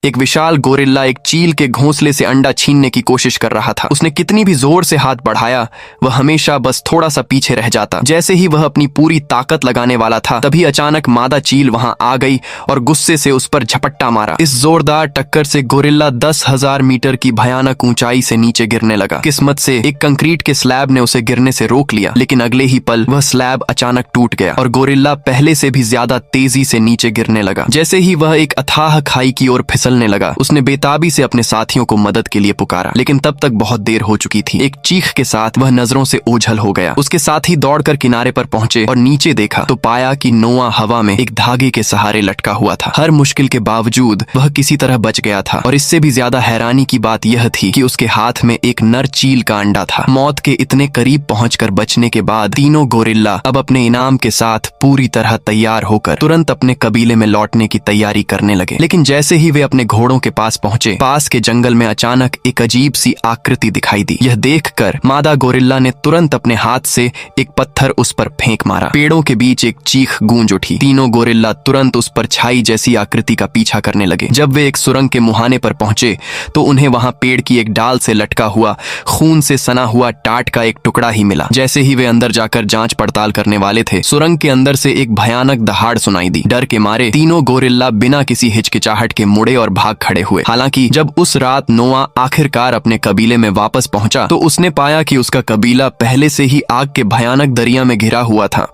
एक विशाल गोरिल्ला एक चील के घोंसले से अंडा छीनने की कोशिश कर रहा था। उसने कितनी भी जोर से हाथ बढ़ाया, वह हमेशा बस थोड़ा सा पीछे रह जाता। जैसे ही वह अपनी पूरी ताकत लगाने वाला था, तभी अचानक मादा चील वहां आ गई और गुस्से से उस पर झपट्टा मारा। इस जोरदार टक्कर से गोरिल्ला 10,000 मीटर की भयानक ऊंचाई से नीचे गिरने लगा। किस्मत से एक कंक्रीट के स्लैब ने उसे गिरने से रोक लिया, लेकिन अगले ही पल वह स्लैब अचानक टूट गया और गोरिल्ला पहले से भी ज्यादा तेजी से नीचे गिरने लगा। जैसे ही वह एक अथाह खाई की ओर फिसलने लगा, उसने बेताबी से अपने साथियों को मदद के लिए पुकारा, लेकिन तब तक बहुत देर हो चुकी थी। एक चीख के साथ वह नजरों से ओझल हो गया। उसके साथी दौड़कर किनारे पर पहुंचे और नीचे देखा तो पाया कि नोआ हवा में एक धागे के सहारे लटका हुआ था। हर मुश्किल के बावजूद वह किसी तरह बच गया था, और इससे भी ज्यादा हैरानी की बात यह थी कि उसके हाथ में एक नर चील का अंडा था। मौत के इतने करीब पहुंचकर बचने के बाद तीनों गोरिल्ला अब अपने इनाम के साथ पूरी तरह तैयार होकर तुरंत अपने कबीले में लौटने की तैयारी करने लगे। लेकिन जैसे ही वे अपने घोड़ों के पास पहुंचे, पास के जंगल में अचानक एक अजीब सी आकृति दिखाई दी। यह देखकर मादा गोरिल्ला ने तुरंत अपने हाथ से एक पत्थर उस पर फेंक मारा। पेड़ों के बीच एक चीख गूंज उठी। तीनों गोरिल्ला तुरंत उस परछाई जैसी आकृति का पीछा करने लगे। जब वे एक सुरंग के मुहाने पर पहुंचे तो उन्हें वहां पेड़ की एक डाल से लटका हुआ खून से सना हुआ टाट का एक टुकड़ा ही मिला। जैसे ही वे अंदर जाकर जांच पड़ताल करने वाले थे, सुरंग के अंदर से एक भयानक दहाड़ सुनाई दी। डर के मारे तीनों गोरिल्ला बिना किसी हिचकिचाहट के मुड़े और भाग खड़े हुए। हालांकि जब उस रात नोआ आखिरकार अपने कबीले में वापस पहुंचा तो उसने पाया कि उसका कबीला पहले से ही आग के भयानक दरिया में घिरा हुआ था।